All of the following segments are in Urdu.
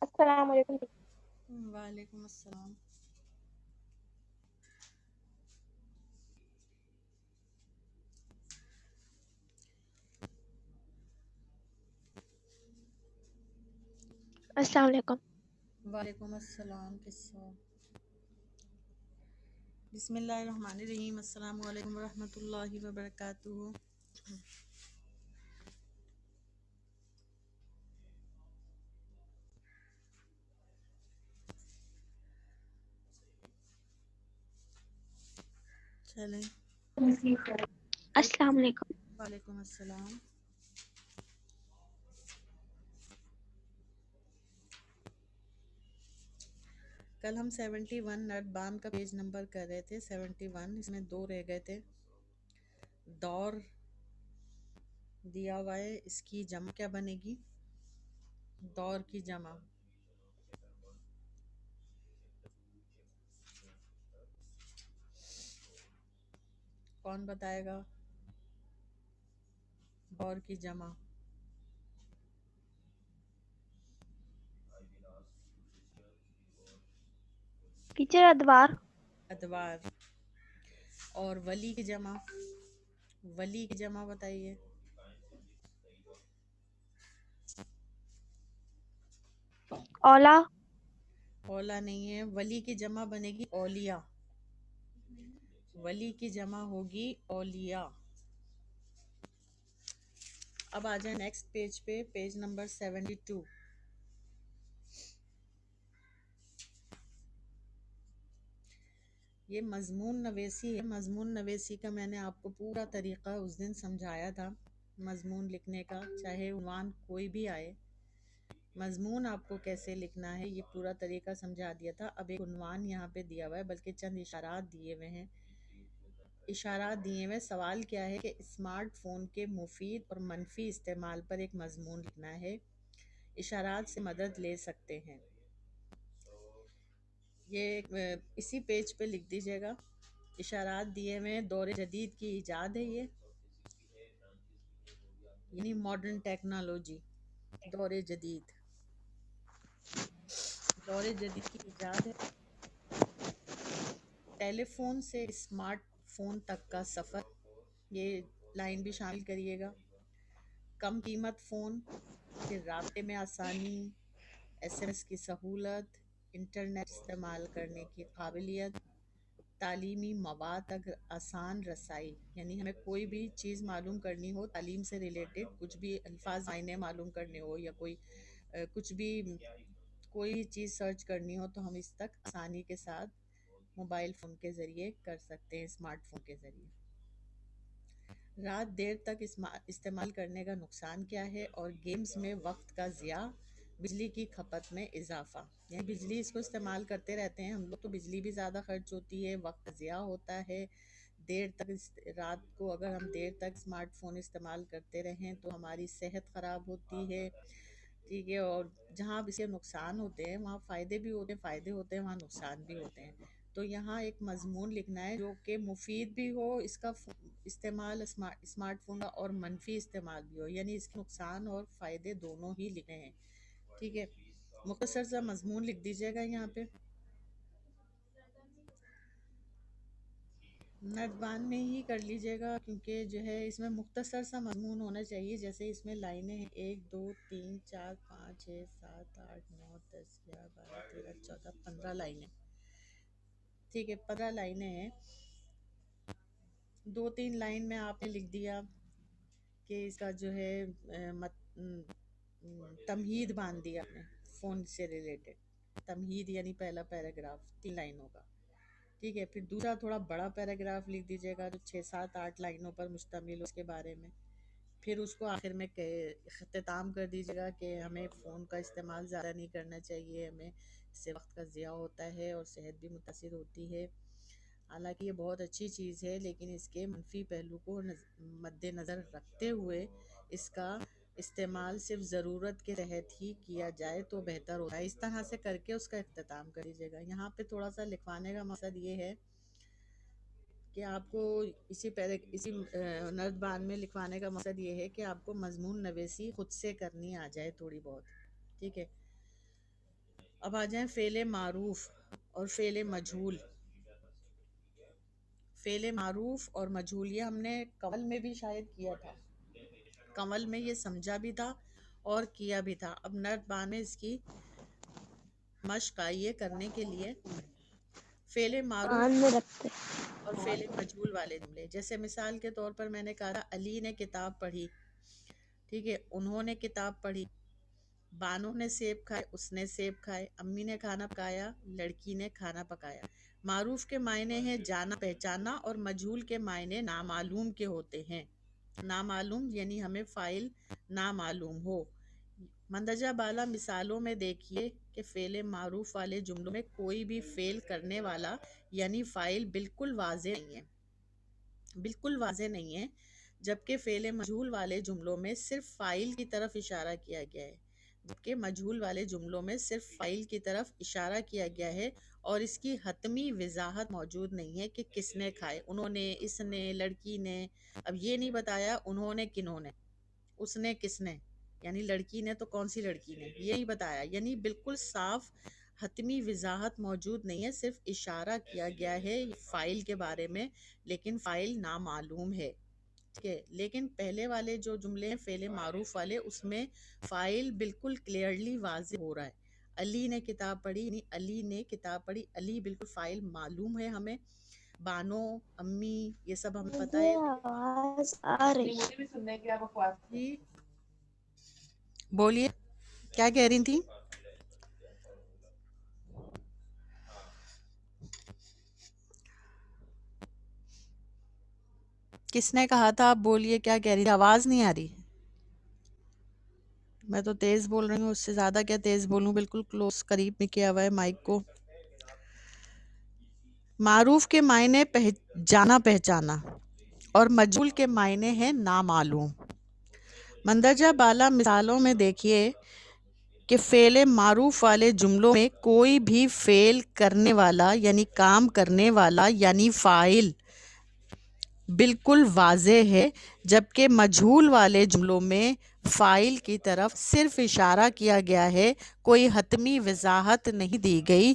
السلام علیکم. وعلیکم السلام. السلام علیکم. وعلیکم السلام. بسم اللہ الرحمن الرحیم. السلام علیکم ورحمۃ اللہ وبرکاتہ. چلیں. السلام علیکم. وعلیکم السلام. کل ہم 71 نٹ بان کا پیج نمبر کر رہے تھے. 71 اس میں 2 رہ گئے تھے. دور دیا ہوا ہے، اس کی جمع کیا بنے گی؟ دور کی جمع کون بتائے گا؟ دور کی جمع ٹیچر ادوار. ادوار. اور ولی کی جمع؟ ولی کی جمع بتائیے. اولا. اولا نہیں ہے. ولی کی جمع بنے گی اولیاء. ولی کی جمع ہوگی اولیاء. اب آ جائیں نیکسٹ پیج پہ، پیج نمبر 72. یہ مضمون نویسی ہے. مضمون نویسی کا میں نے آپ کو پورا طریقہ اس دن سمجھایا تھا. مضمون لکھنے کا چاہے عنوان کوئی بھی آئے، مضمون آپ کو کیسے لکھنا ہے یہ پورا طریقہ سمجھا دیا تھا. اب ایک عنوان یہاں پہ دیا ہوا ہے، بلکہ چند اشارات دیے ہوئے ہیں. اشارات دیے ہوئے. سوال کیا ہے کہ اسمارٹ فون کے مفید اور منفی استعمال پر ایک مضمون لکھنا ہے. اشارات سے مدد لے سکتے ہیں. یہ اسی پیج پہ لکھ دیجیے گا. اشارات دیے ہوئے. دور جدید کی ایجاد ہے یہ، یعنی ماڈرن ٹیکنالوجی. دور جدید، دور جدید کی ایجاد ہے. ٹیلی فون سے اسمارٹ فون تک کا سفر، یہ لائن بھی شامل کریے گا. کم قیمت فون، پھر رابطے میں آسانی، ایس ایم ایس کی سہولت، انٹرنیٹ استعمال کرنے کی قابلیت، تعلیمی مواد تک آسان رسائی. یعنی ہمیں کوئی بھی چیز معلوم کرنی ہو تعلیم سے ریلیٹڈ، کچھ بھی الفاظ معنی معلوم کرنے ہو یا کوئی کچھ بھی کوئی چیز سرچ کرنی ہو تو ہم اس تک آسانی کے ساتھ موبائل فون کے ذریعے کر سکتے ہیں، اسمارٹ فون کے ذریعے. رات دیر تک استعمال کرنے کا نقصان کیا ہے؟ اور گیمز میں وقت کا ضیاع، بجلی کی کھپت میں اضافہ. یعنی بجلی اس کو استعمال کرتے رہتے ہیں ہم لوگ تو بجلی بھی زیادہ خرچ ہوتی ہے، وقت ضیاع ہوتا ہے. دیر تک رات کو اگر ہم دیر تک اسمارٹ فون استعمال کرتے رہیں تو ہماری صحت خراب ہوتی ہے. ٹھیک ہے. اور جہاں اس کے نقصان ہوتے ہیں وہاں فائدے بھی ہوتے ہیں، فائدے ہوتے ہیں وہاں نقصان بھی ہوتے ہیں. تو یہاں ایک مضمون لکھنا ہے جو کہ مفید بھی ہو، اس کا استعمال اسمارٹ فون کا، اور منفی استعمال بھی ہو، یعنی اس کے نقصان اور فائدے دونوں ہی لکھنے ہیں. ٹھیک ہے. مختصر سا مضمون لکھ دیجیے گا یہاں پہ. نردبان میں ہی کر لیجیے گا کیونکہ جو ہے اس میں مختصر سا مضمون ہونا چاہیے. جیسے اس میں لائنیں ہیں 1 2 3 4 5 6 7 8 9 10 11 12 13 14 15 لائنیں. ٹھیک ہے. 15 لائنیں ہیں. 2-3 لائن میں آپ نے لکھ دیا کہ اس کا جو ہے تمہید باندھ دیا آپ نے فون سے ریلیٹڈ. تمہید یعنی پہلا پیراگراف 3 لائنوں کا. ٹھیک ہے. پھر دوسرا تھوڑا بڑا پیراگراف لکھ دیجیے گا جو 6 7 8 لائنوں پر مشتمل ہو اس کے بارے میں. پھر اس کو آخر میں اختتام کر دیجیے گا کہ ہمیں فون کا استعمال زیادہ نہیں کرنا چاہیے، ہمیں اس سے وقت کا ضیاع ہوتا ہے اور صحت بھی متاثر ہوتی ہے. حالانکہ یہ بہت اچھی چیز ہے، لیکن اس کے منفی پہلو کو مد نظر رکھتے ہوئے اس کا استعمال صرف ضرورت کے تحت ہی کیا جائے تو بہتر ہوتا ہے۔ اس طرح سے کر کے اس کا اختتام کر دیجیے گا۔ یہاں پہ تھوڑا سا لکھوانے کا مقصد یہ ہے کہ آپ کو اسی نردبان میں لکھوانے کا مقصد یہ ہے کہ آپ کو مضمون نویسی خود سے کرنی آ جائے تھوڑی بہت، ٹھیک ہے۔ اب آ جائیں فعل معروف اور فعل مجہول۔ فعل معروف اور مجہول یہ ہم نے قول میں بھی شاید کیا تھا، قول میں یہ سمجھا بھی تھا اور کیا بھی تھا۔ اب نردبان میں اس کی مشق آئیے کرنے کے لیے فعل معروف میں رکھتے اور فعل مجہول والے جملے۔ جیسے مثال کے طور پر میں نے کہا تھا علی نے کتاب پڑھی، ٹھیک ہے، انہوں نے کتاب پڑھی، بانو نے سیب کھائے، اس نے سیب کھائے، امی نے کھانا پکایا، لڑکی نے کھانا پکایا۔ معروف کے معنی ہیں جانا پہچانا اور مجہول کے معنی نامعلوم کے ہوتے ہیں۔ نامعلوم یعنی ہمیں فاعل نامعلوم ہو۔ مندرجہ بالا مثالوں میں دیکھیے کہ فعل معروف والے جملوں میں کوئی بھی فعل کرنے والا یعنی فاعل بالکل واضح نہیں ہے، بالکل واضح نہیں ہے، جبکہ فعل مجہول والے جملوں میں صرف فاعل کی طرف اشارہ کیا گیا ہے، جبکہ مجہول والے جملوں میں صرف فاعل کی طرف اشارہ کیا گیا ہے اور اس کی حتمی وضاحت موجود نہیں ہے کہ کس نے کھائے، انہوں نے، اس نے، لڑکی نے۔ اب یہ نہیں بتایا انہوں نے کنہوں نے، اس نے کس نے، یعنی لڑکی نے تو کون سی لڑکی نے، یہ نہیں بتایا، یعنی بالکل صاف حتمی وضاحت موجود نہیں ہے، صرف اشارہ کیا گیا ہے فاعل کے بارے میں، لیکن فاعل نامعلوم ہے، ٹھیک ہے۔ لیکن پہلے والے جو جملے ہیں فعل معروف والے، اس میں فاعل بالکل کلیئرلی واضح ہو رہا ہے۔ علی نے کتاب پڑھی، یعنی علی نے کتاب پڑھی، علی بالکل فاعل معلوم ہے ہمیں۔ بانو، امی، یہ سب ہمیں پتہ مجھے ہے۔ آواز آ رہی جی بولیے، کیا کہہ رہی تھی؟ کس نے کہا تھا؟ آپ بولیے کیا کہہ رہی تھی، آواز نہیں آ رہی۔ میں تو تیز بول رہی ہوں، اس سے زیادہ کیا تیز بولوں، بالکل کلوز قریب میں کیا ہوا ہے مائک کو۔ معروف کے معنی جانا پہچانا اور مجہول کے معنی ہے نامعلوم۔ مندرجہ بالا مثالوں میں دیکھیے کہ فعل معروف والے جملوں میں کوئی بھی فعل کرنے والا یعنی کام کرنے والا یعنی فاعل بالکل واضح ہے، جبکہ مجہول والے جملوں میں فاعل کی طرف صرف اشارہ کیا گیا ہے، کوئی حتمی وضاحت نہیں دی گئی۔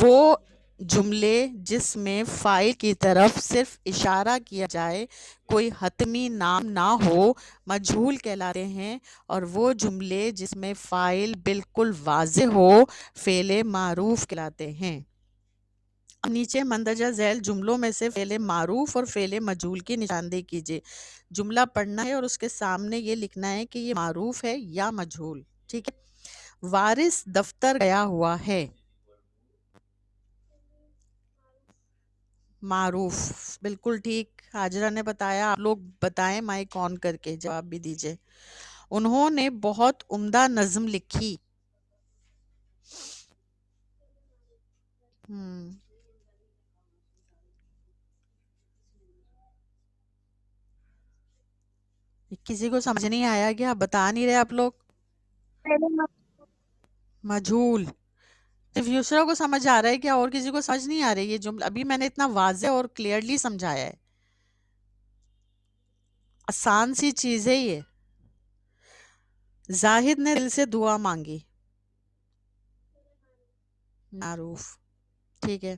وہ جملے جس میں فاعل کی طرف صرف اشارہ کیا جائے، کوئی حتمی نام نہ ہو، مجہول کہلاتے ہیں، اور وہ جملے جس میں فاعل بالکل واضح ہو، فعل معروف کہلاتے ہیں۔ اب نیچے مندرجہ ذیل جملوں میں سے فعل معروف اور فعل مجہول کی نشاندہی کیجیے۔ جملہ پڑھنا ہے اور اس کے سامنے یہ لکھنا ہے کہ یہ معروف ہے یا مجہول، ٹھیک ہے۔ وارث دفتر گیا ہوا ہے، معروف، بالکل ٹھیک، حاجرہ نے بتایا، آپ لوگ بتائیں مائک آن کر کے جواب بھی دیجیے۔ انہوں نے بہت عمدہ نظم لکھی۔ کسی کو سمجھ نہیں آیا کیا؟ بتا نہیں رہے آپ لوگ؟ مجہول صرف یسرا کو سمجھ آ رہا ہے کیا؟ اور کسی کو سمجھ نہیں آ رہی یہ جملہ؟ ابھی میں نے اتنا واضح اور کلیئرلی سمجھایا ہے، آسان سی چیز ہے یہ۔ زاہد نے دل سے دعا مانگی، معروف، ٹھیک ہے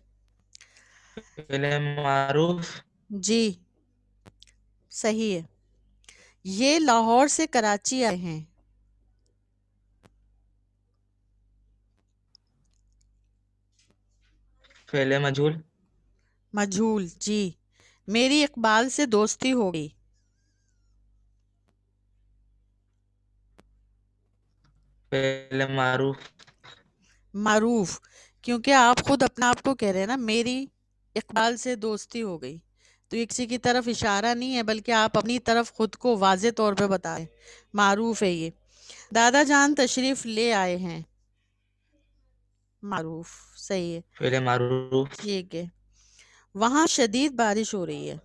فعل معروف، جی صحیح ہے۔ یہ لاہور سے کراچی آئے ہیں، فعل مجہول، مجہول، جی۔ میری اقبال سے دوستی ہو گئی، فعل معروف، معروف، کیونکہ آپ خود اپنا آپ کو کہہ رہے ہیں نا، میری اقبال سے دوستی ہو گئی، تو یہ کسی کی طرف اشارہ نہیں ہے بلکہ آپ اپنی طرف خود کو واضح طور پہ بتا رہے ہیں، معروف ہے یہ۔ دادا جان تشریف لے آئے ہیں، معروف، صحیح ہے، فعل معروف، ٹھیک ہے۔ وہاں شدید بارش ہو رہی ہے.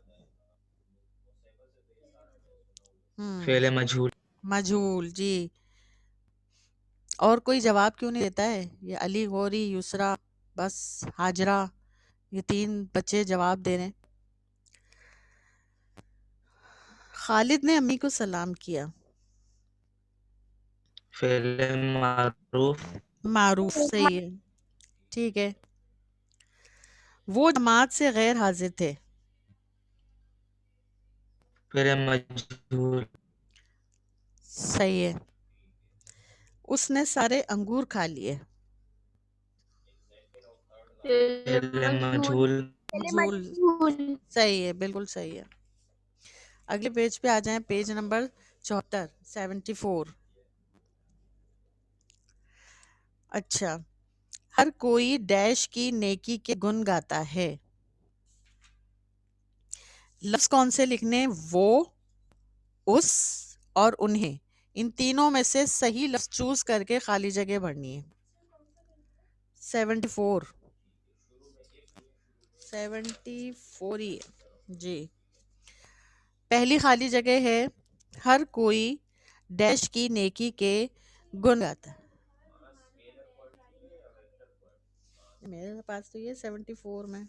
فعل مجھول. مجھول. جی. اور کوئی جواب کیوں نہیں دیتا ہے؟ یہ علی، غوری، یسرا، بس ہاجرہ، یہ 3 بچے جواب دے رہے ہیں. خالد نے امی کو سلام کیا. فعل معروف. معروف. صحیح ہے. ٹھیک ہے. وہ جماعت سے غیر حاضر تھے. فعل مجھول. صحیح ہے. اس نے سارے انگور کھا لیے. فعل مجھول. مجھول. صحیح ہے، بالکل صحیح ہے. اگلے پیج پہ آ جائیں، پیج نمبر 74 74. اچھا. ہر کوئی ڈیش کی نیکی کے گن گاتا ہے. لفظ کون سے لکھنے؟ وہ، اس اور انہیں. ان تینوں میں سے صحیح لفظ چوز کر کے خالی جگہ بھرنی ہے. 74 ہی ہے. جی. پہلی خالی جگہ ہے ہر کوئی ڈیش کی نیکی کے گن گاتا ہے. میرے پاس تو یہ 74 میں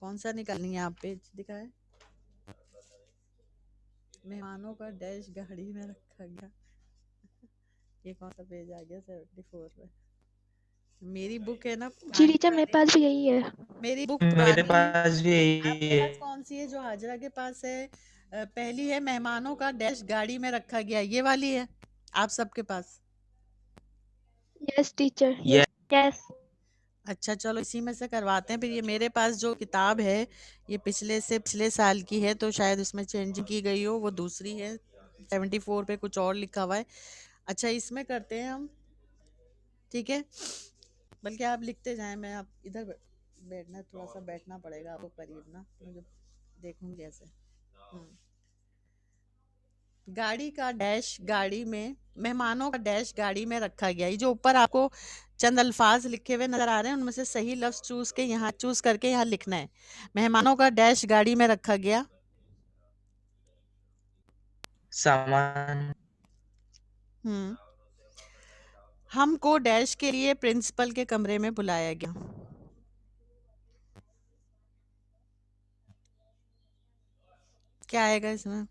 کون سا نکالنی ہے؟ آپ پیج دکھائیں. مہمانوں کا ڈیش گاڑی میں رکھا گیا. یہ کون سا پیج آ گیا 74 میں؟ میری بک ہے نا جی ٹیچر میرے پاس بھی یہی ہے. میری بک میرے پرانی. پاس بھی آپ یہی کے ہے. پاس کون سی ہے جو حاجرہ کے پاس ہے؟ پہلی ہے مہمانوں کا ڈیش گاڑی میں رکھا گیا، یہ والی ہے آپ سب کے پاس. یس ٹیچر. یہ یس. اچھا چلو اسی میں سے کرواتے ہیں. پھر یہ میرے پاس جو کتاب ہے یہ پچھلے سال کی ہے، تو شاید اس میں چینجنگ کی گئی ہو، وہ دوسری ہے. 74 پہ کچھ اور لکھا ہوا ہے. اچھا اس میں کرتے ہیں ہم. ٹھیک ہے، بلکہ آپ لکھتے جائیں، میں آپ ادھر بیٹھنا، تھوڑا سا بیٹھنا پڑے گا آپ کو قریب نا، مجھے دیکھوں گی ایسے. گاڑی کا ڈیش گاڑی میں، مہمانوں کا ڈیش گاڑی میں رکھا گیا. یہ جو اوپر آپ کو چند الفاظ لکھے ہوئے نظر آ رہے ہیں ان میں سے صحیح لفظ چوز کر کے یہاں لکھنا ہے. مہمانوں کا ڈیش گاڑی میں رکھا گیا. سامان. ہم کو ڈیش کے لیے پرنسپل کے کمرے میں بلایا گیا. کیا آئے گا اس میں؟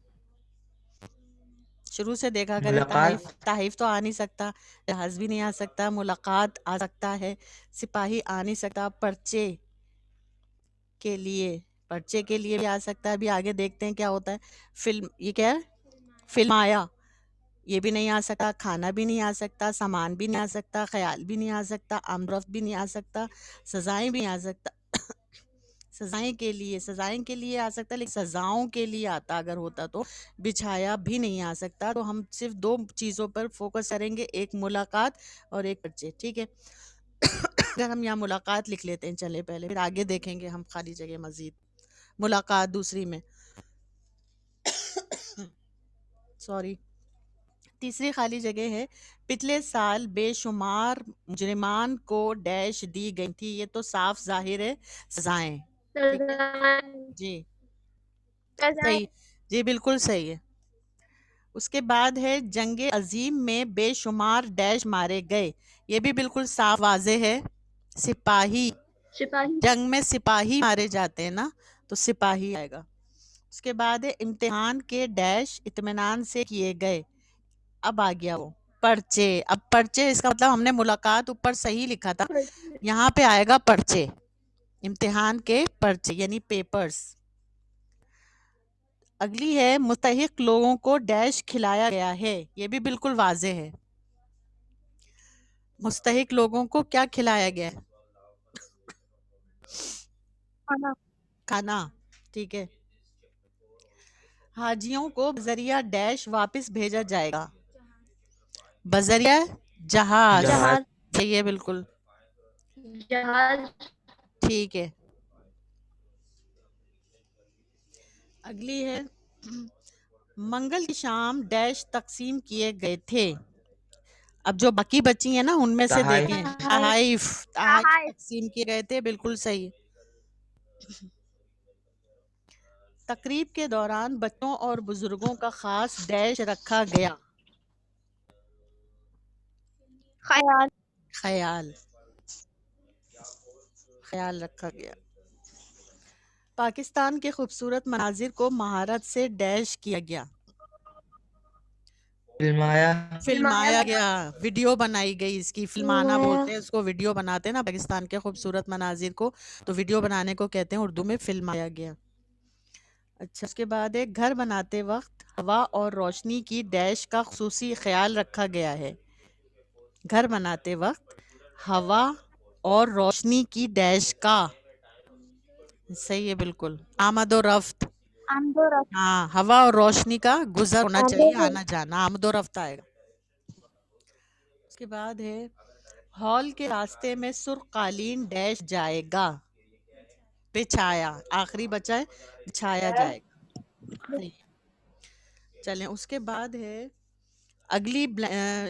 شروع سے دیکھا کریں. ملاقات. تحائف تو آ نہیں سکتا، جہاز بھی نہیں آ سکتا، ملاقات آ سکتا ہے، سپاہی آ نہیں سکتا، پرچے کے لیے بھی آ سکتا ہے. ابھی آگے دیکھتے ہیں کیا ہوتا ہے. فلم، یہ کیا ہے؟ فلم آیا، یہ بھی نہیں آ سکتا. کھانا بھی نہیں آ سکتا، سامان بھی نہیں آ سکتا، خیال بھی نہیں آ سکتا، آمد بھی نہیں آ سکتا، سزائیں بھی آ سکتا. سزائیں کے لیے آ سکتا، لیکن سزاؤں کے لیے آتا اگر ہوتا تو بچھایا بھی نہیں آ سکتا. تو ہم صرف 2 چیزوں پر فوکس کریں گے، ایک ملاقات اور ایک پرچے. ٹھیک ہے، اگر ہم یہاں ملاقات لکھ لیتے ہیں چلے پہلے، پھر آگے دیکھیں گے ہم خالی جگہ مزید. ملاقات دوسری میں، سوری، تیسری خالی جگہ ہے پچھلے سال بے شمار مجرمان کو ڈیش دی گئی تھی. یہ تو صاف ظاہر ہے سزائیں. ٹھیک ہے جی، صحیح. جی بالکل صحیح ہے. اس کے بعد ہے جنگ عظیم میں بے شمار ڈیش مارے گئے. یہ بھی بالکل صاف واضح ہے، سپاہی. جنگ میں سپاہی مارے جاتے ہیں نا، تو سپاہی آئے گا. اس کے بعد ہے امتحان کے ڈیش اطمینان سے کیے گئے. اب آ گیا وہ پرچے. اب پرچے، اس کا مطلب ہم نے ملاقات اوپر صحیح لکھا تھا، یہاں پہ آئے گا پرچے. امتحان کے پرچے یعنی پیپرز. اگلی ہے مستحق لوگوں کو ڈیش کھلایا گیا ہے. یہ بھی بالکل واضح ہے. مستحق لوگوں کو کیا کھلایا گیا ہے؟ کھانا. ٹھیک ہے. حاجیوں کو بذریعہ ڈیش واپس بھیجا جائے گا. بذریعہ جہاز. صحیح ہے بالکل. ٹھیک ہے. اگلی ہے منگل کی شام ڈیش تقسیم کیے گئے تھے. اب جو باقی بچی ہیں نا ان میں سے تحائف. دیکھیں. تحائف تقسیم کیے گئے تھے. بالکل صحیح. تقریب کے دوران بچوں اور بزرگوں کا خاص ڈیش رکھا گیا. خیال. خیال رکھا گیا. پاکستان کے خوبصورت مناظر کو مہارت سے ڈیش کیا گیا. فلمایا گیا. ویڈیو بنائی گئی اس کی. فلمانا بولتے ہیں اس کو. ویڈیو بناتے ہیں نا پاکستان کے خوبصورت مناظر کو, تو ویڈیو بنانے کو کہتے ہیں اردو میں فلمایا گیا. اچھا, اس کے بعد ایک گھر بناتے وقت ہوا اور روشنی کی ڈیش کا خصوصی خیال رکھا گیا ہے. گھر بناتے وقت ہوا اور روشنی کی ڈیش کا. صحیح ہے بالکل. آمد و رفت. ہاں, ہوا اور روشنی کا گزر ہونا چاہیے, آنا جانا. آمد و رفت آئے گا. اس کے بعد ہے ہال کے راستے میں سرخ قالین ڈیش جائے گا. بچھایا. آخری بچا ہے بچھایا جائے گا. چلیں اس کے بعد ہے اگلی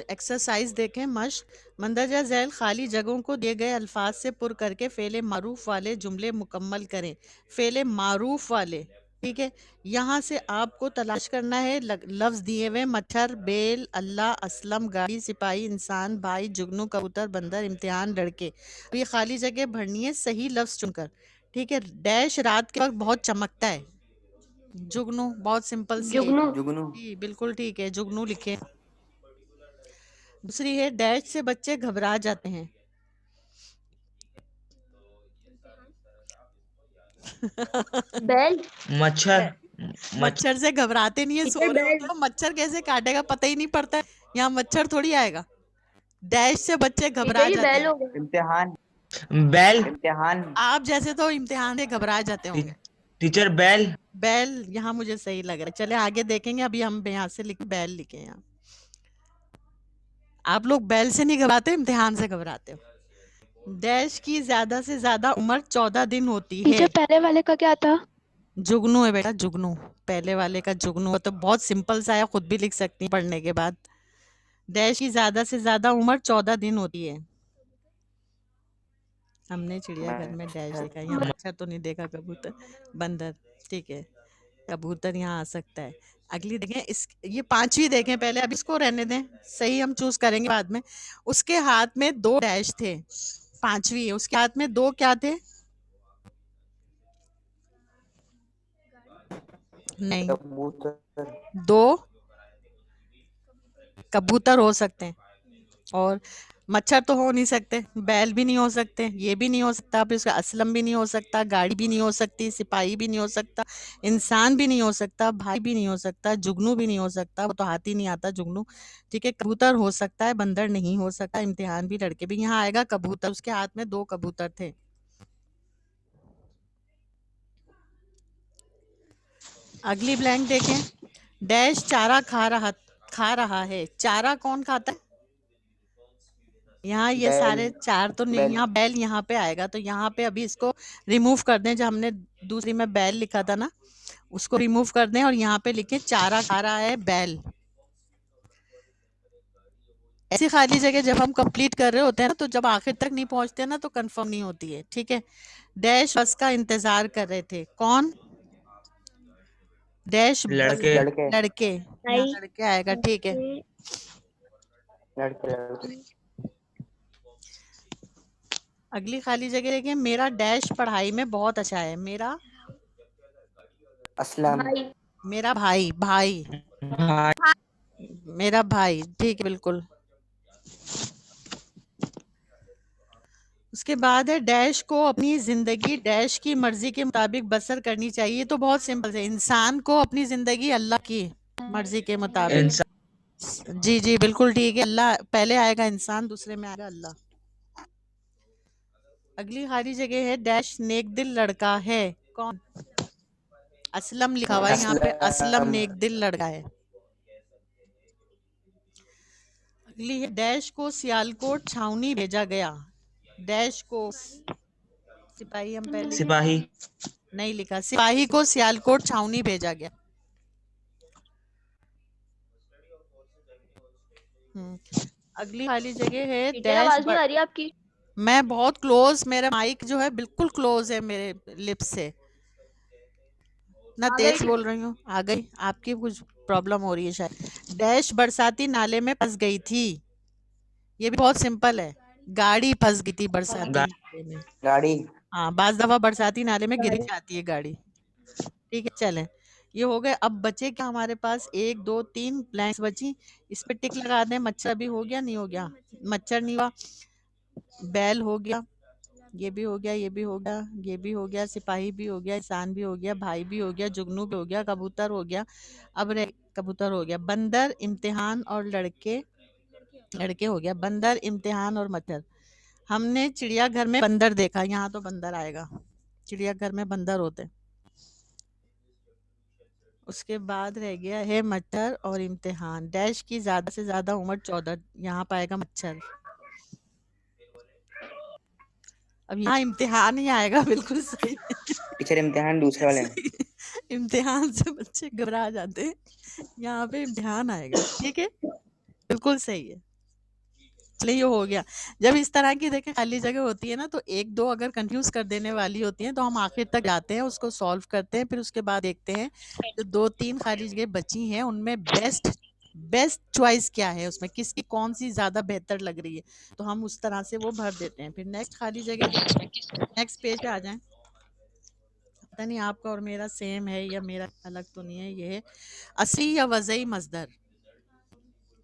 ایکسرسائز دیکھیں. مشق. مندرجہ ذیل خالی جگہوں کو دیے گئے الفاظ سے پر کر کے فعل معروف والے جملے مکمل کریں. فعل معروف والے, ٹھیک ہے. یہاں سے آپ کو تلاش کرنا ہے لفظ دیے ہوئے. مچھر, بیل, اللہ, اسلم, گاڑی, سپاہی, انسان, بھائی, جگنو, کبوتر, بندر, امتحان, لڑکے. یہ خالی جگہ بھرنی ہے صحیح لفظ چن کر, ٹھیک ہے. ڈیش رات کے وقت بہت چمکتا ہے. جگنو بہت سمپل سی ہے. جی بالکل ٹھیک ہے, جگنو لکھے. دوسری ہے ڈیش سے بچے گھبرا جاتے ہیں. بیل. مچھر سے گھبراتے نہیں ہے, سو رہے ہوتے ہو, مچھر کیسے کاٹے گا پتہ ہی نہیں پڑتا ہے. یہاں مچھر تھوڑی آئے گا. ڈیش سے بچے گھبرا جاتے ہیں. امتحان. بیل. آپ جیسے تو امتحان سے گھبرا جاتے ہوں گے. ٹیچر بیل. بیل یہاں مجھے صحیح لگ رہا ہے. چلے آگے دیکھیں گے. ابھی ہم یہاں سے لکھیں بیل لکھیں. یہاں آپ لوگ بیل سے نہیں گھبراتے, امتحان سے گھبراتے ہو. ڈیش کی زیادہ سے زیادہ عمر 14 دن ہوتی ہے. ٹیچر پہلے والے کا کیا تھا؟ جگنو ہے بیٹا, جگنو. پہلے والے کا جگنو ہے تو بہت سمپل سا ہے, خود بھی لکھ سکتی ہیں پڑھنے کے بعد. ڈیش کی زیادہ سے زیادہ عمر 14 دن ہوتی ہے. ہم نے چڑیا گھر میں ڈیش دیکھا. یہاں مچھر تو نہیں دیکھا. کبوتر, بندر, ٹھیک ہے. کبوتر یہاں آ سکتا ہے. اگلی دیکھیں, یہ پانچویں دیکھیں پہلے. اب اس کو رہنے دیں, صحیح ہم چوز کریں گے بعد میں. اس کے ہاتھ میں 2 ڈیش تھے. پانچویں, اس کے ہاتھ میں 2 کیا تھے؟ نہیں, 2 کبوتر ہو سکتے ہیں, اور مچھر تو ہو نہیں سکتے. بیل بھی نہیں ہو سکتے, یہ بھی نہیں ہو سکتا. پھر اس کا اسلم بھی نہیں ہو سکتا, گاڑی بھی نہیں ہو سکتی, سپاہی بھی نہیں ہو سکتا, انسان بھی نہیں ہو سکتا, بھائی بھی نہیں ہو سکتا, جگنو بھی نہیں ہو سکتا. وہ تو ہاتھ ہی نہیں آتا جگنو, ٹھیک ہے. کبوتر ہو سکتا ہے, بندر نہیں ہو سکتا, امتحان بھی, لڑکے بھی. یہاں آئے گا کبوتر. اس کے ہاتھ میں 2 کبوتر تھے. اگلی بلینک دیکھیں. ڈیش چارہ کھا رہا ہے. چارہ کون کھاتا ہے؟ یہاں یہ سارے 4 تو نہیں. یہاں بیل یہاں پہ آئے گا, تو یہاں پہ ابھی اس کو ریموو کر دیں. جو ہم نے دوسری میں بیل لکھا تھا نا, اس کو ریموو کر دیں اور یہاں پہ لکھیں چارہ کھا رہا ہے بیل. ایسی خالی جگہ جب ہم کمپلیٹ کر رہے ہوتے ہیں نا, تو جب آخر تک نہیں پہنچتے نا تو کنفرم نہیں ہوتی ہے, ٹھیک ہے. ڈیش بس کا انتظار کر رہے تھے. کون؟ ڈیش لڑکے. لڑکے. یہاں لڑکے آئے گا, ٹھیک ہے. اگلی خالی جگہ دیکھیں. میرا ڈیش پڑھائی میں بہت اچھا ہے. میرا میرا بھائی. میرا بھائی, ٹھیک ہے بالکل. اس کے بعد ہے ڈیش کو اپنی زندگی ڈیش کی مرضی کے مطابق بسر کرنی چاہیے. یہ تو بہت سمپل ہے. انسان کو اپنی زندگی اللہ کی مرضی کے مطابق. جی جی بالکل ٹھیک ہے. اللہ پہلے آئے گا انسان, دوسرے میں آئے گا اللہ. اگلی خالی جگہ ہے ڈیش نیک دل لڑکا ہے. کون؟ اسلم لکھا ہوا ہے یہاں پہ. اسلم نیک دل لڑکا ہے. اگلی ہے ڈیش کو سیالکوٹ چھاونی بھیجا گیا. ڈیش کو سپاہی, ہم پہلے سپاہی. نہیں لکھا. سپاہی کو سیالکوٹ چھاونی بھیجا گیا. اگلی خالی جگہ ہے ٹیچر ڈیش آواز نہیں آ رہی آپ کی. میں بہت کلوز، میرا مائک جو ہے بالکل کلوز ہے میرے لپس سے، اتنا آ تیز گئی بول رہی ہوں. آ گئی؟ آپ کی کچھ پرابلم ہو رہی ہے شاید. ڈیش برساتی نالے میں پھنس گئی تھی. یہ بھی بہت سمپل ہے. گاڑی پھنس گئی تھی برساتی نالے میں. گاڑی. ہاں، بعض دفعہ برساتی نالے میں گر جاتی ہے گاڑی. ٹھیک ہے، چلیں یہ ہو گئے. اب بچے کیا ہمارے پاس 1 2 3 بلینکس بچی. اس پہ ٹک لگا دیں. مچھر بھی ہو گیا؟ نہیں ہو گیا؟ مچھر نہیں ہوا. بیل ہو گیا، یہ بھی ہو گیا، یہ بھی ہو گیا، یہ بھی ہو گیا. سپاہی بھی ہو گیا، انسان بھی ہو گیا، بھائی بھی ہو گیا، جگنو بھی ہو گیا، کبوتر ہو گیا. اب کبوتر ہو گیا. بندر، امتحان اور لڑکے ہو گیا. بندر، امتحان اور مچھر. ہم نے چڑیا گھر میں بندر دیکھا. یہاں تو بندر آئے گا، چڑیا گھر میں بندر ہوتے. اس کے بعد رہ گیا ہے مچھر اور امتحان. ڈیش کی زیادہ سے زیادہ عمر 14. یہاں پائے گا مچھر. اب یہاں امتحان ہی آئے گا. بالکل صحیح. ٹیچر امتحان دوسرے والے میں. امتحان سے بچے گھبرا جاتے ہیں، یہاں پہ امتحان آئے گا. ٹھیک ہے، بالکل صحیح ہے. چلیے یہ ہو گیا. جب اس طرح کی دیکھیں خالی جگہ ہوتی ہے نا، تو 1 2 اگر کنفیوز کر دینے والی ہوتی ہیں تو ہم آخر تک جاتے ہیں، اس کو سولو کرتے ہیں. پھر اس کے بعد دیکھتے ہیں جو 2 3 خالی جگہ بچی ہیں ان میں بیسٹ چوائس کیا ہے، اس میں کس کی کون سی زیادہ بہتر لگ رہی ہے، تو ہم اس طرح سے وہ بھر دیتے ہیں. پھر نیکسٹ خالی جگہ، نیکسٹ پیج پہ آ جائیں. پتہ نہیں آپ کا اور میرا سیم ہے یا میرا الگ تو نہیں ہے. یہ ہے اصلی یا وضعی مصدر.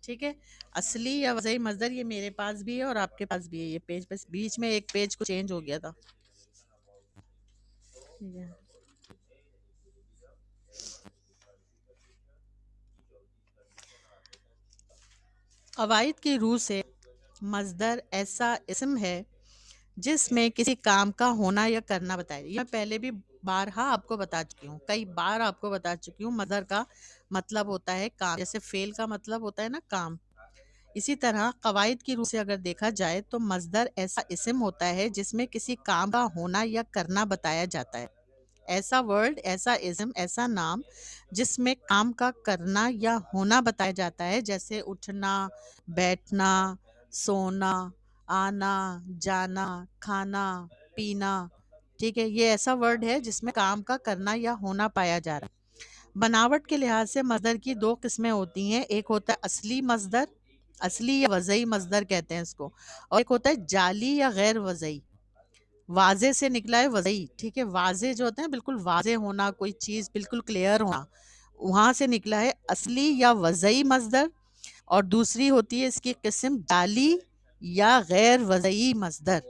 ٹھیک ہے، اصلی یا وضعی مصدر. یہ میرے پاس بھی ہے اور آپ کے پاس بھی ہے. یہ پیج بس بیچ میں ایک پیج کو چینج ہو گیا تھا. ٹھیک ہے، قواعد کی روح سے مصدر ایسا اسم ہے جس میں کسی کام کا ہونا یا کرنا بتایا. یہ میں پہلے بھی بارہا آپ کو بتا چکی ہوں، کئی بار آپ کو بتا چکی ہوں. مصدر کا مطلب ہوتا ہے کام، جیسے فعل کا مطلب ہوتا ہے نا کام. اسی طرح قواعد کی روح سے اگر دیکھا جائے تو مصدر ایسا اسم ہوتا ہے جس میں کسی کام کا ہونا یا کرنا بتایا جاتا ہے. ایسا ورڈ، ایسا اسم، ایسا نام جس میں کام کا کرنا یا ہونا بتایا جاتا ہے، جیسے اٹھنا، بیٹھنا، سونا، آنا، جانا، کھانا، پینا. ٹھیک ہے، یہ ایسا ورڈ ہے جس میں کام کا کرنا یا ہونا پایا جا رہا ہے. بناوٹ کے لحاظ سے مصدر کی 2 قسمیں ہوتی ہیں. ایک ہوتا ہے اصلی مصدر، اصلی یا وضعی مصدر کہتے ہیں اس کو، اور ایک ہوتا ہے جعلی یا غیر وضعی. واضح سے نکلا ہے وضعی. ٹھیک ہے، واضح جو ہوتا ہے بالکل واضح ہونا، کوئی چیز بالکل کلیئر ہونا، وہاں سے نکلا ہے اصلی یا وضعی مصدر. اور دوسری ہوتی ہے اس کی قسم جعلی یا غیر وضعی مصدر.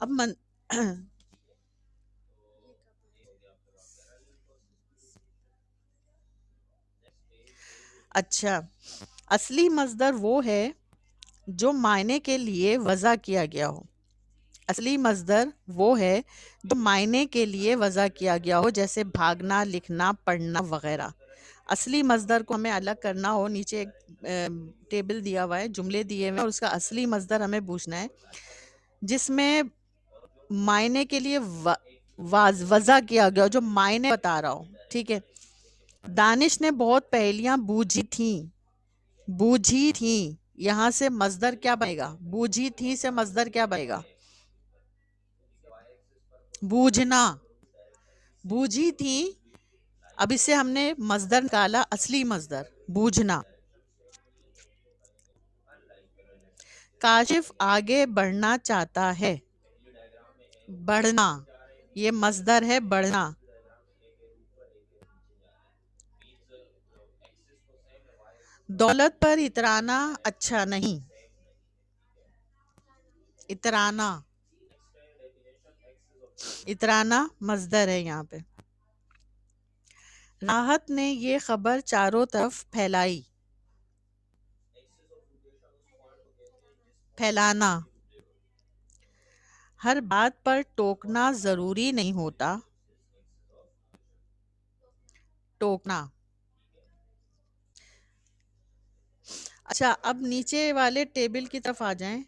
اب اچھا، اصلی مصدر وہ ہے جو معنی کے لیے وضع کیا گیا ہو. اصلی مصدر وہ ہے جو معنی کے لیے وضع کیا گیا ہو، جیسے بھاگنا، لکھنا، پڑھنا وغیرہ. اصلی مصدر کو ہمیں الگ کرنا ہو، نیچے ایک ٹیبل دیا ہوا ہے، جملے دیے ہوئے ہیں، اور اس کا اصلی مصدر ہمیں پوچھنا ہے جس میں معنی کے لیے وضع کیا گیا ہو، جو معنی بتا رہا ہو. ٹھیک ہے، دانش نے بہت پہیلیاں بوجھی تھیں. یہاں سے مصدر کیا بنے گا؟ بوجھی تھیں سے مصدر کیا بنے گا؟ بوجھنا. بوجھی تھیں، اب اس سے ہم نے مصدر نکالا اصلی مصدر بوجھنا. کاشف آگے بڑھنا چاہتا ہے. بڑھنا، یہ مصدر ہے بڑھنا. دولت پر اترانا اچھا نہیں. اترانا مصدر ہے یہاں پہ. راحت نے یہ خبر چاروں طرف پھیلائی. پھیلانا. ہر بات پر ٹوکنا ضروری نہیں ہوتا. ٹوکنا. اچھا، اب نیچے والے ٹیبل کی طرف آ جائیں.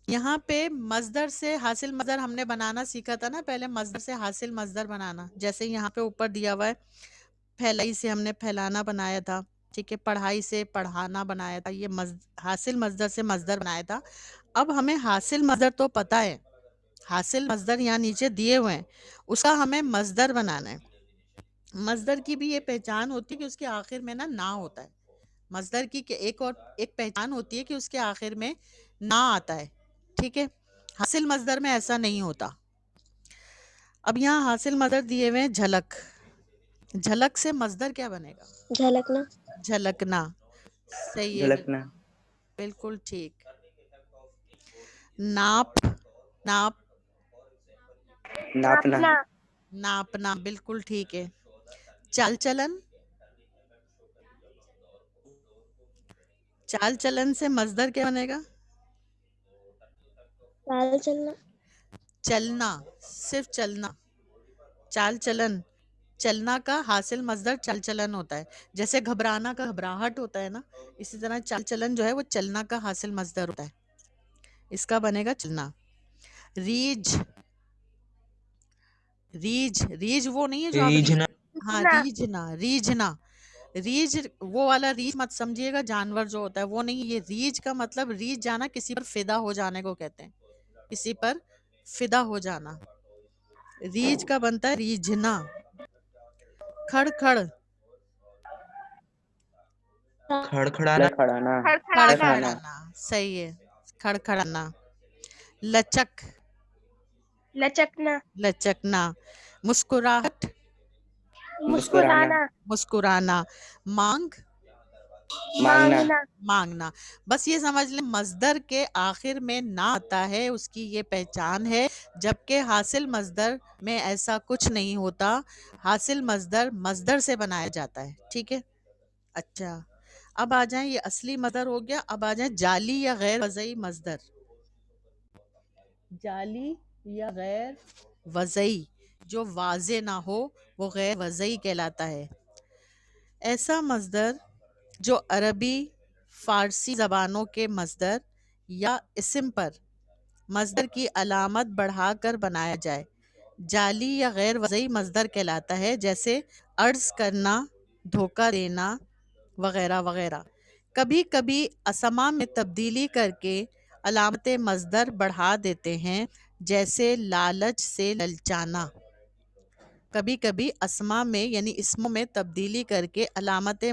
یہاں پہ مصدر سے حاصل مصدر ہم نے بنانا سیکھا تھا نا پہلے. مصدر سے حاصل مصدر بنانا، جیسے یہاں پہ اوپر دیا ہوا ہے پھیلائی سے ہم نے پھیلانا بنایا تھا. ٹھیک ہے، پڑھائی سے پڑھانا بنایا تھا، یہ حاصل مصدر سے مصدر بنایا تھا. اب ہمیں حاصل مصدر تو پتہ ہے، حاصل مصدر یہاں نیچے دیے ہوئے ہیں، اس کا ہمیں مصدر بنانا ہے. مصدر کی بھی یہ پہچان ہوتی ہے کہ اس کے آخر میں نا ہوتا ہے. مصدر کی ایک پہچان ہوتی ہے کہ اس کے آخر میں نا آتا ہے. ٹھیک ہے، حاصل مصدر میں ایسا نہیں ہوتا. اب یہاں حاصل مصدر دیے ہوئے ہیں جھلک. جھلک سے مصدر کیا بنے گا؟ جھلکنا. جھلکنا. صحیح ہے، جھلکنا. بالکل ٹھیک. ناپ. ناپ. ناپنا. ناپنا، بالکل ٹھیک ہے. چال چلن. چال چلن سے مصدر کیا بنے گا؟ چال چلنا. چلنا، صرف چلنا. چال چلن، چلنا کا حاصل مصدر چل چلن ہوتا ہے. جیسے گھبرانا کا گھبراہٹ ہوتا ہے نا، اسی طرح چال چلن جو ہے وہ چلنا کا حاصل مصدر ہوتا ہے. اس کا بنے گا چلنا. ریجھ. ریجھ، ریجھ وہ نہیں ہے جو آپ ریجھنا. ہاں ریجھنا. ریجھنا، ریجھ وہ والا ریجھ مت سمجھیے گا جانور جو ہوتا ہے وہ نہیں. یہ ریجھ کا مطلب ریجھ جانا، کسی پر فدا ہو جانے کو کہتے ہیں. کسی پر فدا ہو جانا. ریجھ کا بنتا ہے ریجھنا. کھڑ کھڑ. کھڑکھڑانا. کھڑکھڑانا. کھڑکھڑانا، صحیح ہے، کھڑکھڑانا. لچک. لچکنا. لچکنا. مسکراہٹ. مسکرانا. مسکرانا. مانگ. مانگنا. مانگنا. بس یہ سمجھ لیں مصدر کے آخر میں نہ آتا ہے، اس کی یہ پہچان ہے. جبکہ حاصل مصدر میں ایسا کچھ نہیں ہوتا. حاصل مصدر مصدر سے بنایا جاتا ہے. ٹھیک ہے، اچھا اب آ جائیں، یہ اصلی مصدر ہو گیا. اب آ جائیں جعلی یا غیر وضعی مصدر. جعلی یا غیر وضعی، جو واضح نہ ہو وہ غیر وضعی کہلاتا ہے. ایسا مصدر جو عربی، فارسی زبانوں کے مصدر یا اسم پر مصدر کی علامت بڑھا کر بنایا جائے، جعلی یا غیر وضعی مصدر کہلاتا ہے. جیسے عرض کرنا، دھوکہ دینا وغیرہ وغیرہ. کبھی کبھی اسما میں تبدیلی کر کے علامت مصدر بڑھا دیتے ہیں، جیسے لالچ سے للچانا. کبھی کبھی اسما میں یعنی اسموں میں تبدیلی کر کے علامت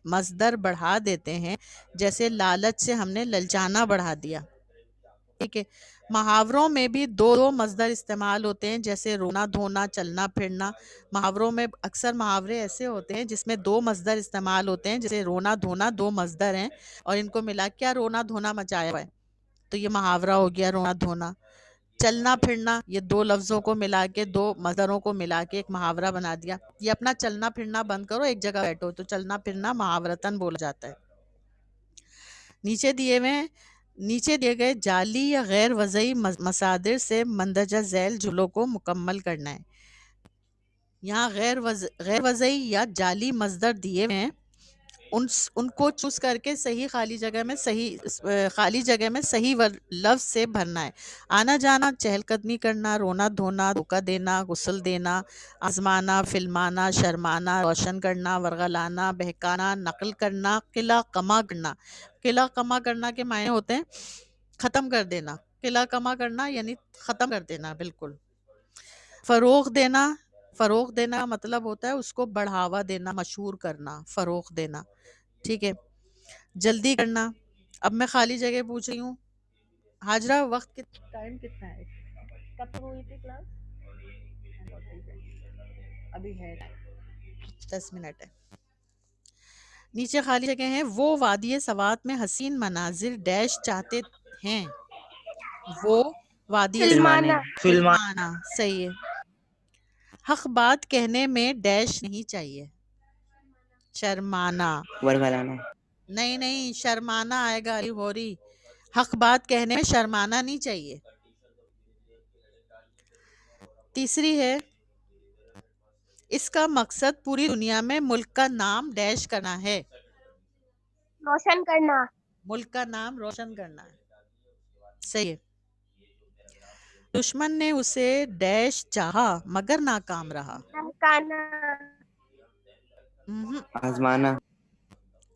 مصدر بڑھا دیتے ہیں، جیسے لالچ سے ہم نے للچانا بڑھا دیا. ٹھیک ہے، محاوروں میں بھی دو مصدر استعمال ہوتے ہیں، جیسے رونا دھونا، چلنا پھرنا. محاوروں میں اکثر محاورے ایسے ہوتے ہیں جس میں دو مصدر استعمال ہوتے ہیں، جیسے رونا دھونا دو مصدر ہیں اور ان کو ملا کیا رونا دھونا مچایا ہوا ہے، تو یہ محاورہ ہو گیا رونا دھونا. چلنا پھرنا، یہ دو لفظوں کو ملا کے، دو مصدروں کو ملا کے ایک محاورہ بنا دیا. یہ اپنا چلنا پھرنا بند کرو، ایک جگہ بیٹھو، تو چلنا پھرنا محاورتاً بولا جاتا ہے. نیچے دیے گئے جعلی یا غیر وضعی مصادر سے مندرجہ ذیل جملوں کو مکمل کرنا ہے. یہاں غیر وضعی یا جعلی مصدر دیے ہوئے ہیں، ان کو چوز کر کے صحیح خالی جگہ میں صحیح لفظ سے بھرنا ہے. آنا جانا، چہل قدمی کرنا، رونا دھونا، دھوکہ دینا، غسل دینا، آزمانا، فلمانا، شرمانا، روشن کرنا، ورغلانا، بہکانا، نقل کرنا، قلع کما کرنا. قلع کما کرنا کے معنی ہوتے ہیں ختم کر دینا. قلع کما کرنا یعنی ختم کر دینا، بالکل. فروغ دینا کا مطلب ہوتا ہے اس کو بڑھاوا دینا، مشہور کرنا، فروغ دینا. ٹھیک ہے، جلدی کرنا. اب میں خالی جگہ پوچھ رہی ہوں، حاجرہ وقت ٹائم کتنا ہے؟ کب تک ہوئی تھی کلاس؟ ابھی ہے 10 منٹ ہے. نیچے خالی جگہ ہیں. وہ وادی سوات میں حسین مناظر ڈیش چاہتے ہیں. وہ وادی فلمانا، صحیح ہے. حق بات کہنے میں ڈیش نہیں چاہیے، شرمانا. ورغلانا. نہیں شرمانا آئے گا، علی غوری. حق بات کہنے میں شرمانا نہیں چاہیے. تیسری ہے، اس کا مقصد پوری دنیا میں ملک کا نام ڈیش کرنا ہے. روشن کرنا. ملک کا نام روشن کرنا ہے، صحیح ہے. دشمن نے اسے ڈیش چاہا مگر ناکام رہا. دھمکانا. آزمانا.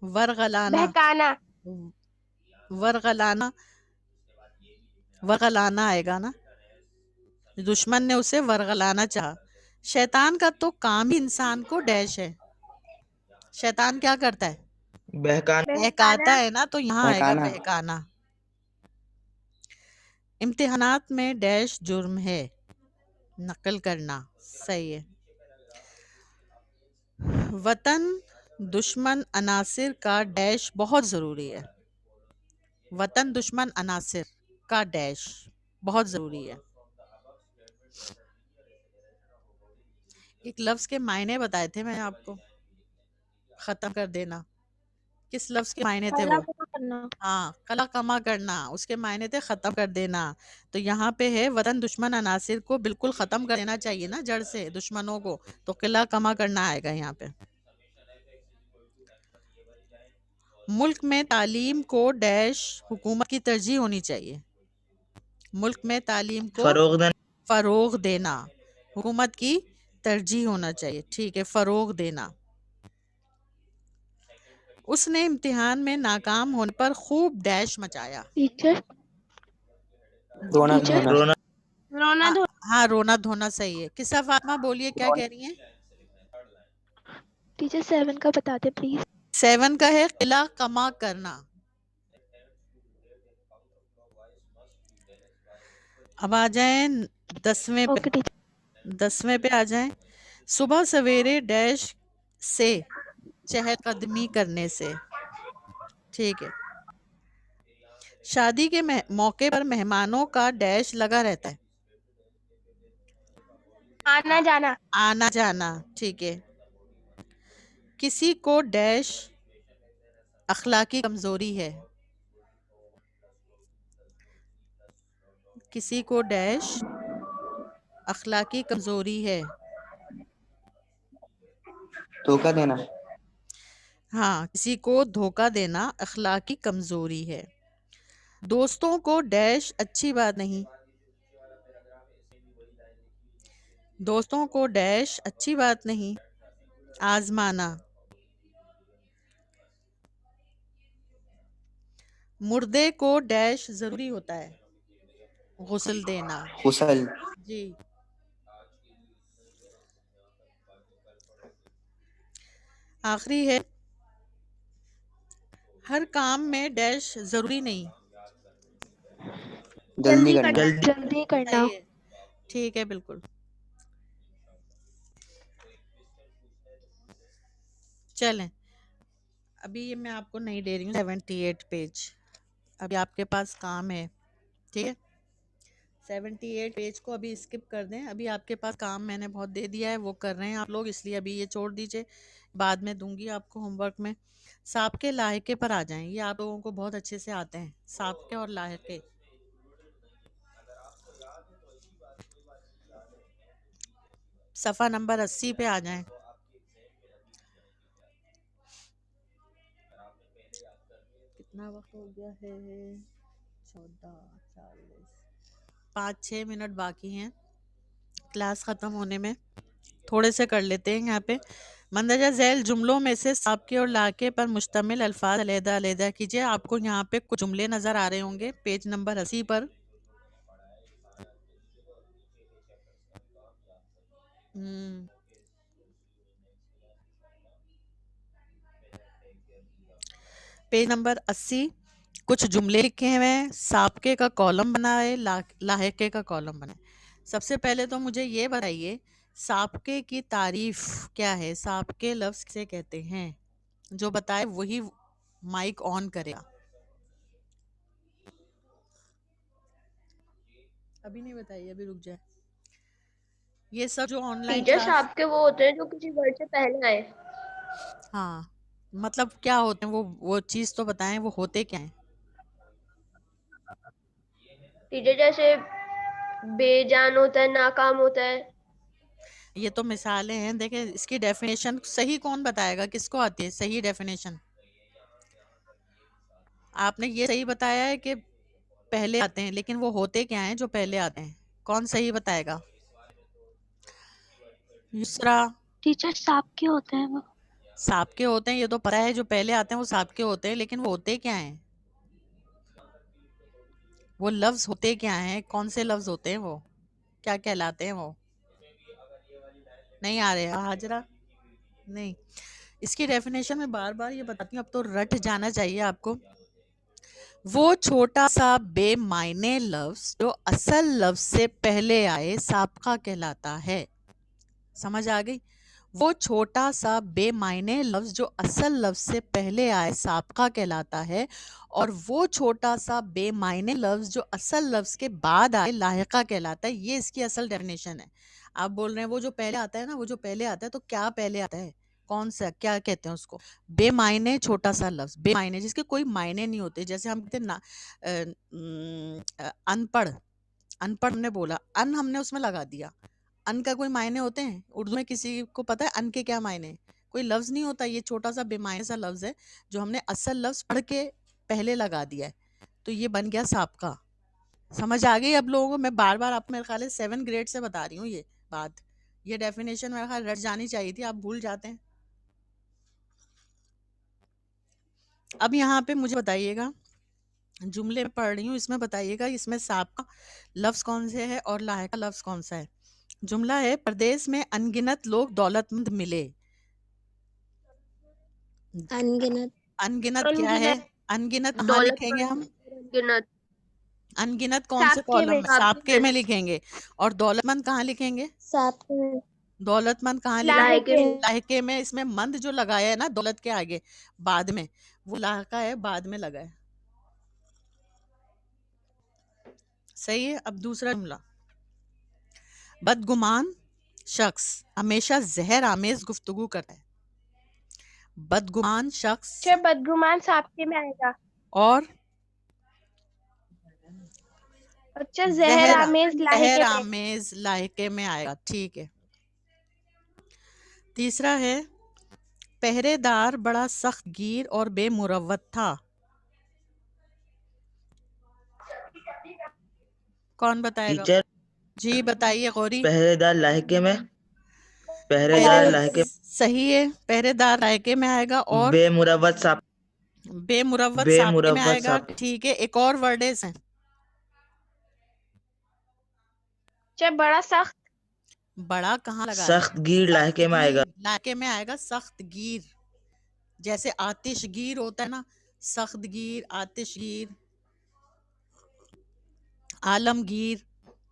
ورغلانا بہکانا ورغلانا ورغلانا آئے گا نا. دشمن نے اسے ورغلانا چاہا. شیطان کا تو کام ہی انسان کو ڈیش ہے. شیطان کیا کرتا ہے؟ بہکاتا ہے نا، تو یہاں آئے گا بہکانا. بہکانا. امتحانات میں ڈیش جرم ہے. نقل کرنا صحیح ہے. وطن دشمن عناصر کا ڈیش بہت ضروری ہے. وطن دشمن عناصر کا ڈیش بہت ضروری ہے. ایک لفظ کے معنی بتائے تھے میں نے آپ کو. ختم کر دینا، کس لفظ کے معنی تھے وہ؟ ہاں، قلع کما کرنا. اس کے معنی تھے ختم کر دینا. تو یہاں پہ ہے وطن دشمن عناصر کو بالکل ختم کر دینا چاہیے نا، جڑ سے دشمنوں کو. تو قلع کما کرنا آئے گا یہاں پہ. ملک میں تعلیم کو ڈیش حکومت کی ترجیح ہونی چاہیے. ملک میں تعلیم کو فروغ دینا حکومت کی ترجیح ہونا چاہیے. ٹھیک ہے، فروغ دینا. اس نے امتحان میں ناکام ہونے پر خوب ڈیش مچایا. ٹیچر رونا دھونا. رونا دھو ہاں، رونا دھونا صحیح ہے. قصہ فاطمہ بولیے کیا کہہ رہی ہیں؟ ٹیچر 7 کا بتاتے پلیز. 7 کا ہے قلع کما کرنا. اب آ جائیں 10ویں پہ. Okay teacher. 10ویں پہ آ جائیں. صبح سویرے ڈیش سے چہل قدمی کرنے سے. ٹھیک ہے. شادی کے موقع پر مہمانوں کا ڈیش لگا رہتا ہے. آنا جانا آنا جانا. ٹھیک ہے. کسی کو ڈیش اخلاقی کمزوری ہے. کسی کو ڈیش اخلاقی کمزوری ہے. دھوکہ دینا. ہاں، کسی کو دھوکہ دینا اخلاقی کمزوری ہے. دوستوں کو ڈیش اچھی بات نہیں. دوستوں کو ڈیش اچھی بات نہیں. آزمانا. مردے کو ڈیش ضروری ہوتا ہے. غسل دینا. غسل. جی. آخری ہے ہر کام میں ڈیش ضروری نہیں. جلدی کرنا. جلدی کرنا. صحیح ہے. ٹھیک ہے، بالکل. چلیں، ابھی یہ میں آپ کو نہیں دے رہی ہوں 78 پیج. ابھی آپ کے پاس کام ہے. ٹھیک ہے، 78 پیج کو ابھی اسکپ کر دیں. ابھی آپ کے پاس کام میں نے بہت دے دیا ہے، وہ کر رہے ہیں آپ لوگ، اس لیے ابھی یہ چھوڑ دیجئے. بعد میں دوں گی آپ کو ہوم ورک میں. سابقے لاحقے پر آ جائیں. یہ آپ لوگوں کو بہت اچھے سے آتے ہیں، سابقے اور لاحقے. صفحہ نمبر 80 پہ آ جائیں. کتنا وقت ہو گیا ہے؟ 14:40. 5-6 منٹ باقی ہیں کلاس ختم ہونے میں. تھوڑے سے کر لیتے ہیں یہاں پہ. مندرجہ ذیل جملوں میں سے سابقے اور لاحقے پر مشتمل الفاظ علیحدہ علیحدہ کیجیے. آپ کو یہاں پہ کچھ جملے نظر آ رہے ہوں گے پیج نمبر 80 پر. پیج نمبر 80 کچھ جملے لکھے ہوئے ہیں. سابقے کا کالم بنائے، لاحقے کا کالم بنائے. سب سے پہلے تو مجھے یہ بتائیے سابقے کی تعریف کیا ہے؟ سابقے لفظ سے کہتے ہیں. جو بتائے وہی مائک آن کرے. ابھی نہیں بتائیے، ابھی رک جائے. یہ سب جو آن لائن ٹیچر صاحب کے وہ ہوتے ہیں جو کسی ورڈ سے پہلے آئے. ہاں، مطلب کیا ہوتے ہیں وہ چیز تو بتائیں، وہ ہوتے کیا ہیں؟ ٹیچر جیسے بے جان ہوتا ہے، ناکام ہوتا ہے. یہ تو مثالیں ہیں. دیکھیں اس کی ڈیفینیشن صحیح کون بتائے گا؟ کس کو آتی ہے صحیح ڈیفینیشن؟ آپ نے یہ صحیح بتایا ہے کہ پہلے آتے ہیں، لیکن وہ ہوتے کیا ہیں جو پہلے آتے ہیں؟ کون صحیح بتائے گا؟ یسرا. ٹیچر صاحب کے ہوتے ہیں وہ. سانپ کے ہوتے ہیں، یہ تو پتہ ہے، جو پہلے آتے ہیں وہ سانپ کے ہوتے ہیں، لیکن وہ ہوتے کیا ہیں؟ وہ لفظ ہوتے کیا ہیں؟ کون سے لفظ ہوتے ہیں؟ وہ کیا کہلاتے ہیں؟ وہ نہیں آ رہے حاجرہ؟ نہیں، اس کی ڈیفینیشن میں بار بار یہ بتاتی ہوں، اب تو رٹ جانا چاہیے آپ کو. وہ چھوٹا سا بے معنی لفظ جو اصل لفظ سے پہلے آئے سابقہ کہلاتا ہے. سمجھ آ گئی؟ وہ چھوٹا سا بے معنی لفظ جو اصل لفظ سے پہلے آئے سابقہ کہلاتا ہے، اور وہ چھوٹا سا بے معنی لفظ جو اصل لفظ کے بعد آئے لاحقہ کہلاتا ہے. یہ اس کی اصل ڈیفینیشن ہے. آپ بول رہے ہیں وہ جو پہلے آتا ہے نا، وہ جو پہلے آتا ہے تو کیا پہلے آتا ہے؟ کون سا؟ کیا کہتے ہیں اس کو؟ بے معنی چھوٹا سا لفظ، بے معنی جس کے کوئی معنی نہیں ہوتے. جیسے ہم کہتے ہیں ان پڑھ، ان پڑھ نے بولا، ان ہم نے اس میں لگا دیا. ان کا کوئی معنی ہوتے ہیں؟ اردو میں کسی کو پتہ ہے ان کے کیا معنی ہیں؟ کوئی لفظ نہیں ہوتا. یہ چھوٹا سا بے معنی سا لفظ ہے جو ہم نے اصل لفظ پڑھ کے پہلے لگا دیا ہے، تو یہ بن گیا سابقہ. سمجھ آ گئی اب لوگوں کو؟ میں بار بار آپ میرے خیال ہے 7 گریڈ سے بتا رہی ہوں یہ بات. یہ ڈیفینیشن میرے خیال رٹ جانی چاہیے تھی، آپ بھول جاتے ہیں. اب یہاں پہ مجھے بتائیے گا، جملے میں پڑھ رہی ہوں، اس میں بتائیے گا اس میں سابقہ لفظ کون سے ہے اور لاحقہ لفظ کون سا ہے. جملہ ہے پردیس میں ان گنت لوگ دولت مند ملے. انگنت ان گنت کیا ہے؟ ان گنت کہاں دولت لکھیں گے ہم؟ گنت ان گنت کون سے سابقے کالم میں، میں؟ سابقے میں لکھیں گے. اور دولت مند کہاں لکھیں گے؟ سابقے میں، دولت مند کہاں لکھیں گے؟ لاحقے میں. لاحقے میں. اس میں مند جو لگایا ہے نا دولت کے آگے بعد میں، وہ لاحقہ ہے، بعد میں لگا ہے. صحیح ہے. اب دوسرا جملہ، بدگمان شخص ہمیشہ زہر آمیز گفتگو کرتا ہے. بدگمان شخص بدگمان سابقے میں آئے گا. اور اچھا، زہر آمیز زہر لاحقے میں. آمیز لاحقے میں آئے گا. ٹھیک ہے. تیسرا ہے پہرے دار بڑا سخت گیر اور بے مروت تھا. کون بتائے گا؟ ٹیچر جی بتائیے غوری. پہرے دار لاحقے میں، پہرے دار لاحقے صحیح ہے، پہرے دار لاحقے میں آئے گا. اور بے مروت صاحب، بے مروت بے سابقے میں آئے مروت گا. صاحب. ٹھیک ہے. ایک اور ورڈز ہیں. اچھا، بڑا سخت، بڑا کہاں لگا ہے؟ سخت گیر لاحقے میں آئے گا. لاحقے میں آئے گا سخت گیر. جیسے آتش گیر ہوتا ہے نا، سخت گیر، آتش گیر، عالمگیر،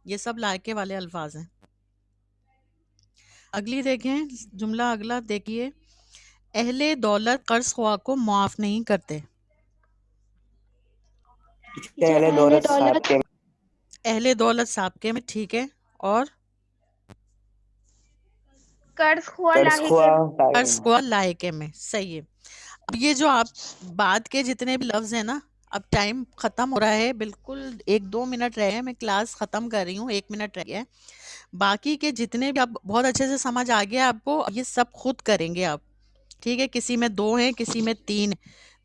یہ سب لاحقے والے الفاظ ہیں. اگلی دیکھیں جملہ، اگلا دیکھیے، اہل دولت قرض خواہ کو معاف نہیں کرتے. پہلے دولت صاحب کے اہل دولت سابقے میں. ٹھیک ہے. اور قرض خواہ قرض لاحقے خواہ میں. قرض خواہ لاحقے میں. صحیح ہے. اب یہ جو آپ بات کے جتنے بھی لفظ ہیں نا، اب ٹائم ختم ہو رہا ہے، بالکل 1-2 منٹ رہ گئے، میں کلاس ختم کر رہی ہوں، 1 منٹ رہ گیا ہے. باقی کے جتنے بھی آپ بہت اچھے سے سمجھ آ گیا آپ کو، یہ سب خود کریں گے آپ. ٹھیک ہے. کسی میں 2 ہیں، کسی میں 3،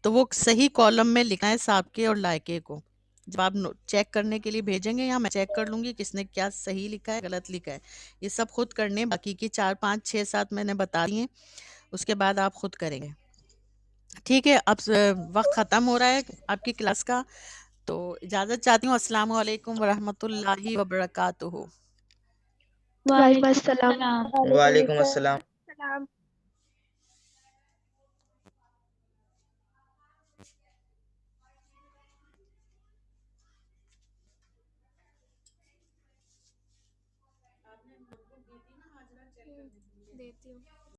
تو وہ صحیح کالم میں لکھنا ہے سابقے اور لائقے کو. جب آپ چیک کرنے کے لیے بھیجیں گے، یا میں چیک کر لوں گی کس نے کیا صحیح لکھا ہے غلط لکھا ہے. یہ سب خود کرنے. باقی کی 4 5 6 7 میں نے بتا دی ہیں، اس کے بعد آپ خود کریں گے. ٹھیک ہے. اب وقت ختم ہو رہا ہے آپ کی کلاس کا، تو اجازت چاہتی ہوں. السلام علیکم ورحمۃ اللہ وبرکاتہ. وعلیکم السلام. وعلیکم السلام. السلام. دیتی ہوں.